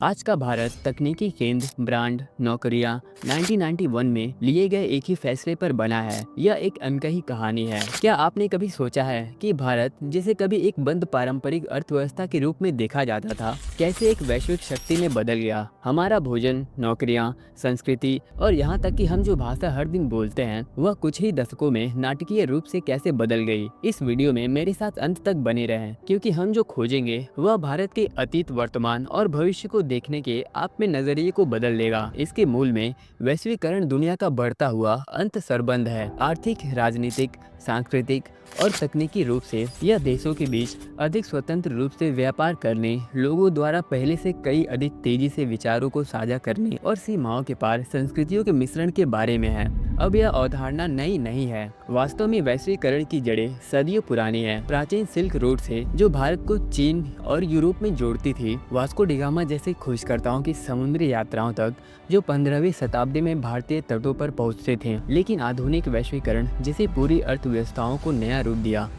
आज का भारत तकनीकी केंद्र, ब्रांड, नौकरियां 1991 में लिए गए एक ही फैसले पर बना है। यह एक अनकही कहानी है। क्या आपने कभी सोचा है कि भारत, जिसे कभी एक बंद पारंपरिक अर्थव्यवस्था के रूप में देखा जाता था, कैसे एक वैश्विक शक्ति में बदल गया? हमारा भोजन, नौकरियां, संस्कृति और यहाँ तक कि हम जो भाषा हर दिन बोलते हैं, वह कुछ ही दशकों में नाटकीय रूप से कैसे बदल गई। इस वीडियो में मेरे साथ अंत तक बने रहें, क्योंकि हम जो खोजेंगे वह भारत के अतीत, वर्तमान और भविष्य को देखने के आप में नजरिए को बदल देगा। इसके मूल में वैश्वीकरण, दुनिया का बढ़ता हुआ अंत संबंध है। आर्थिक, राजनीतिक, सांस्कृतिक और तकनीकी रूप से यह देशों के बीच अधिक स्वतंत्र रूप से व्यापार करने, लोगों द्वारा पहले से कई अधिक तेजी से विचारों को साझा करने और सीमाओं के पार संस्कृतियों के मिश्रण के बारे में है। अब यह अवधारणा नई नहीं है। वास्तव में वैश्वीकरण की जड़ें सदियों पुरानी है। प्राचीन सिल्क रोड से जो भारत को चीन और यूरोप में जोड़ती थी, वास्को डी गामा जैसे खोजकर्ताओं की समुद्री यात्राओं तक, जो 15वीं शताब्दी में भारतीय तटों पर पहुंचते थे। लेकिन आधुनिक वैश्वीकरण, जिसे पूरी अर्थव्यवस्थाओं को नया रूप दिया,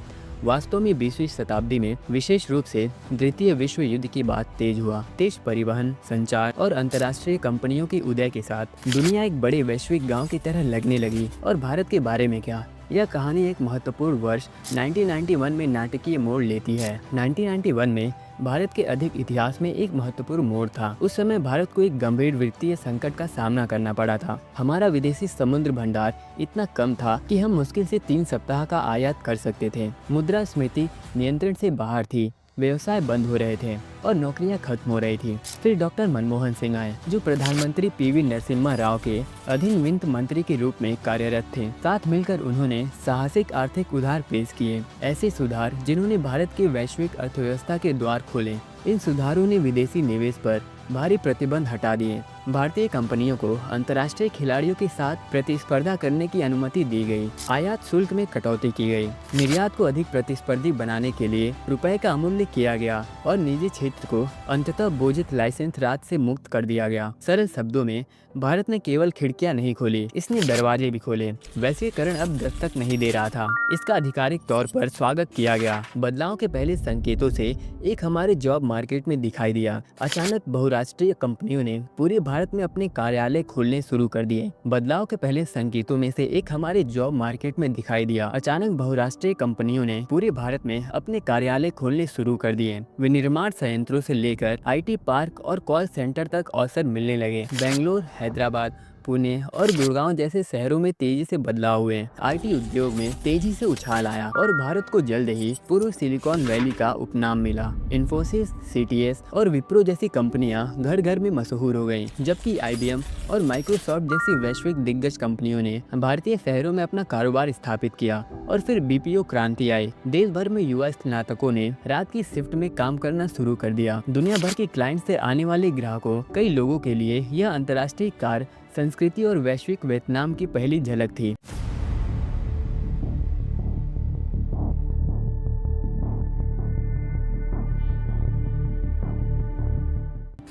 वास्तव में 20वीं शताब्दी में विशेष रूप से द्वितीय विश्व युद्ध के बाद तेज हुआ। तेज परिवहन, संचार और अंतर्राष्ट्रीय कंपनियों के उदय के साथ दुनिया एक बड़े वैश्विक गांव की तरह लगने लगी। और भारत के बारे में क्या? यह कहानी एक महत्वपूर्ण वर्ष 1991 में नाटकीय मोड़ लेती है। 1991 में भारत के अधिक इतिहास में एक महत्वपूर्ण मोड़ था। उस समय भारत को एक गंभीर वित्तीय संकट का सामना करना पड़ा था। हमारा विदेशी समुद्र भंडार इतना कम था कि हम मुश्किल से 3 सप्ताह का आयात कर सकते थे। मुद्रास्फीति नियंत्रण से बाहर थी, व्यवसाय बंद हो रहे थे और नौकरियां खत्म हो रही थी। फिर डॉक्टर मनमोहन सिंह आए, जो प्रधानमंत्री पीवी नरसिम्हा राव के अधीन वित्त मंत्री के रूप में कार्यरत थे। साथ मिलकर उन्होंने साहसिक आर्थिक उधार पेश किए, ऐसे सुधार जिन्होंने भारत की वैश्विक अर्थव्यवस्था के द्वार खोले। इन सुधारों ने विदेशी निवेश पर भारी प्रतिबंध हटा दिए। भारतीय कंपनियों को अंतर्राष्ट्रीय खिलाड़ियों के साथ प्रतिस्पर्धा करने की अनुमति दी गई। आयात शुल्क में कटौती की गई। निर्यात को अधिक प्रतिस्पर्धी बनाने के लिए रुपए का अमूल्य किया गया और निजी क्षेत्र को अंततः बोझित लाइसेंस राज से मुक्त कर दिया गया। सरल शब्दों में, भारत ने केवल खिड़कियां नहीं खोली, इसने दरवाजे भी खोले। वैश्वीकरण अब दस्तक नहीं दे रहा था, इसका आधिकारिक तौर पर स्वागत किया गया। बदलाव के पहले संकेतों से एक हमारे जॉब मार्केट में दिखाई दिया। अचानक बहुराष्ट्रीय कंपनियों ने पूरे भारत में अपने कार्यालय खोलने शुरू कर दिए। बदलाव के पहले संकेतों में से एक हमारे जॉब मार्केट में दिखाई दिया। अचानक बहुराष्ट्रीय कंपनियों ने पूरे भारत में अपने कार्यालय खोलने शुरू कर दिए। विनिर्माण संयंत्रों से लेकर आईटी पार्क और कॉल सेंटर तक अवसर मिलने लगे। बेंगलोर, हैदराबाद, पुणे और गुड़गांव जैसे शहरों में तेजी से बदलाव हुए। आईटी उद्योग में तेजी से उछाल आया और भारत को जल्द ही पूर्व सिलिकॉन वैली का उपनाम मिला। इन्फोसिस, सीटीएस और विप्रो जैसी कंपनियां घर घर में मशहूर हो गईं, जबकि आईबीएम और माइक्रोसॉफ्ट जैसी वैश्विक दिग्गज कंपनियों ने भारतीय शहरों में अपना कारोबार स्थापित किया। और फिर बीपीओ क्रांति आई। देश भर में युवा स्नातकों ने रात की शिफ्ट में काम करना शुरू कर दिया। दुनिया भर के क्लाइंट से आने वाले ग्राहकों, कई लोगों के लिए यह अंतर्राष्ट्रीय कार संस्कृति और वैश्विक वियतनाम की पहली झलक थी।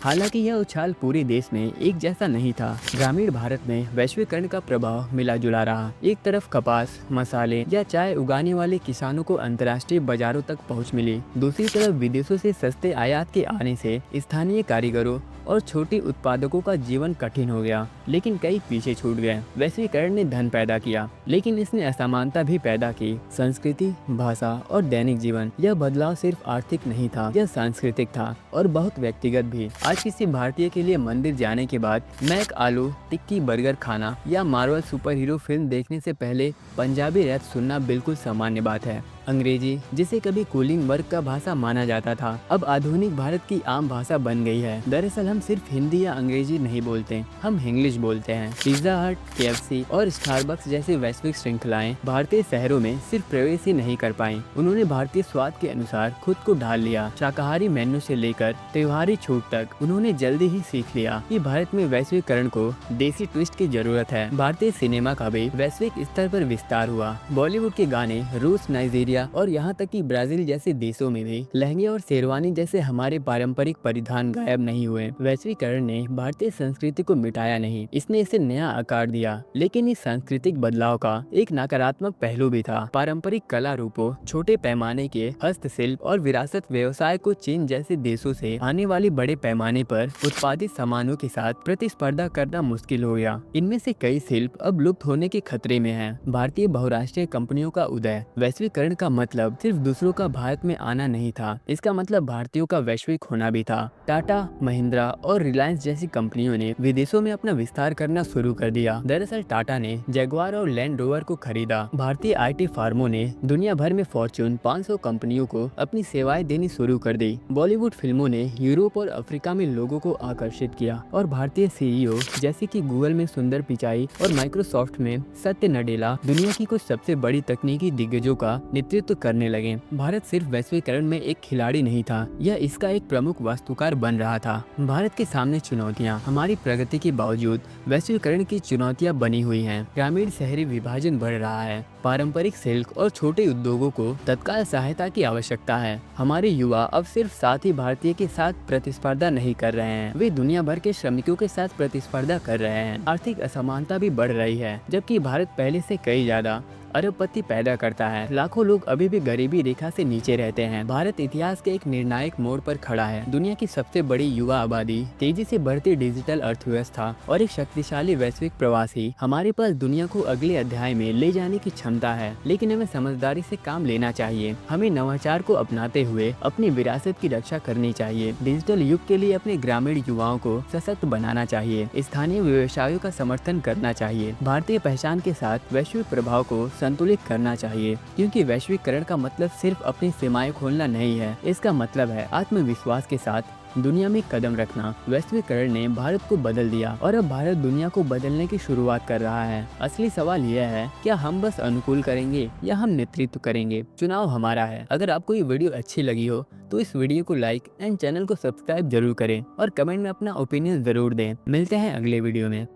हालांकि यह उछाल पूरे देश में एक जैसा नहीं था। ग्रामीण भारत में वैश्वीकरण का प्रभाव मिला जुला रहा। एक तरफ कपास, मसाले या चाय उगाने वाले किसानों को अंतर्राष्ट्रीय बाजारों तक पहुंच मिली। दूसरी तरफ विदेशों से सस्ते आयात के आने से स्थानीय कारीगरों और छोटे उत्पादकों का जीवन कठिन हो गया, लेकिन कई पीछे छूट गए। वैश्वीकरण ने धन पैदा किया, लेकिन इसने असमानता भी पैदा की। संस्कृति, भाषा और दैनिक जीवन, यह बदलाव सिर्फ आर्थिक नहीं था, यह सांस्कृतिक था और बहुत व्यक्तिगत भी। आज किसी भारतीय के लिए मंदिर जाने के बाद मैक आलू टिक्की बर्गर खाना या मार्वल सुपर हीरो फिल्म देखने से पहले पंजाबी रैप सुनना बिल्कुल सामान्य बात है। अंग्रेजी, जिसे कभी कूलिंग वर्ग का भाषा माना जाता था, अब आधुनिक भारत की आम भाषा बन गई है। दरअसल हम सिर्फ हिंदी या अंग्रेजी नहीं बोलते, हम इंग्लिश बोलते हैं। पिज्जा हट, केएफसी और स्टारबक्स जैसी वैश्विक श्रृंखलाएं भारतीय शहरों में सिर्फ प्रवेश ही नहीं कर पाई, उन्होंने भारतीय स्वाद के अनुसार खुद को ढाल लिया। शाकाहारी मेन्यू से लेकर त्योहारी छूट तक उन्होंने जल्दी ही सीख लिया कि भारत में वैश्वीकरण को देसी ट्विस्ट की जरूरत है। भारतीय सिनेमा का भी वैश्विक स्तर पर विस्तार हुआ। बॉलीवुड के गाने रूस, नाइजीरिया इंडिया और यहाँ तक कि ब्राजील जैसे देशों में भी लहंगे और शेरवानी जैसे हमारे पारंपरिक परिधान गायब नहीं हुए। वैश्वीकरण ने भारतीय संस्कृति को मिटाया नहीं, इसने इसे नया आकार दिया। लेकिन इस सांस्कृतिक बदलाव का एक नकारात्मक पहलू भी था। पारंपरिक कला रूपों, छोटे पैमाने के हस्तशिल्प और विरासत व्यवसाय को चीन जैसे देशों से आने वाली बड़े पैमाने पर उत्पादित सामानों के साथ प्रतिस्पर्धा करना मुश्किल हो गया। इनमें से कई शिल्प अब लुप्त होने के खतरे में हैं। भारतीय बहुराष्ट्रीय कंपनियों का उदय। वैश्वीकरण का मतलब सिर्फ दूसरों का भारत में आना नहीं था, इसका मतलब भारतीयों का वैश्विक होना भी था। टाटा, महिंद्रा और रिलायंस जैसी कंपनियों ने विदेशों में अपना विस्तार करना शुरू कर दिया। दरअसल टाटा ने जगुआर और लैंड रोवर को खरीदा। भारतीय IT फर्मों ने दुनिया भर में फॉर्च्यून 500 कंपनियों को अपनी सेवाएं देनी शुरू कर दी। बॉलीवुड फिल्मों ने यूरोप और अफ्रीका में लोगों को आकर्षित किया और भारतीय CEO जैसे कि गूगल में सुंदर पिचाई और माइक्रोसॉफ्ट में सत्य नडेला दुनिया की कुछ सबसे बड़ी तकनीकी दिग्गजों का नेतृत्व करने लगे। भारत सिर्फ वैश्वीकरण में एक खिलाड़ी नहीं था, यह इसका एक प्रमुख वास्तुकार बन रहा था। भारत के सामने चुनौतियां। हमारी प्रगति के बावजूद वैश्वीकरण की चुनौतियां बनी हुई हैं। ग्रामीण शहरी विभाजन बढ़ रहा है। पारंपरिक सिल्क और छोटे उद्योगों को तत्काल सहायता की आवश्यकता है। हमारे युवा अब सिर्फ साथ ही भारतीय के साथ प्रतिस्पर्धा नहीं कर रहे हैं, वे दुनिया भर के श्रमिकों के साथ प्रतिस्पर्धा कर रहे हैं। आर्थिक असमानता भी बढ़ रही है, जबकि भारत पहले से कई ज्यादा अरबपति पैदा करता है। लाखों लोग अभी भी गरीबी रेखा से नीचे रहते हैं। भारत इतिहास के एक निर्णायक मोड़ पर खड़ा है। दुनिया की सबसे बड़ी युवा आबादी, तेजी से बढ़ती डिजिटल अर्थव्यवस्था और एक शक्तिशाली वैश्विक प्रवासी। हमारे पास दुनिया को अगले अध्याय में ले जाने की क्षमता है, लेकिन हमें समझदारी से काम लेना चाहिए। हमें नवाचार को अपनाते हुए अपनी विरासत की रक्षा करनी चाहिए। डिजिटल युग के लिए अपने ग्रामीण युवाओं को सशक्त बनाना चाहिए। स्थानीय व्यवसायों का समर्थन करना चाहिए। भारतीय पहचान के साथ वैश्विक प्रभाव को संतुलित करना चाहिए, क्योंकि वैश्वीकरण का मतलब सिर्फ अपनी सीमाएं खोलना नहीं है, इसका मतलब है आत्मविश्वास के साथ दुनिया में कदम रखना। वैश्वीकरण ने भारत को बदल दिया और अब भारत दुनिया को बदलने की शुरुआत कर रहा है। असली सवाल यह है, क्या हम बस अनुकूल करेंगे या हम नेतृत्व करेंगे? चुनाव हमारा है। अगर आपको ये वीडियो अच्छी लगी हो तो इस वीडियो को लाइक एंड चैनल को सब्सक्राइब जरूर करें और कमेंट में अपना ओपिनियन जरूर दें। मिलते हैं अगले वीडियो में।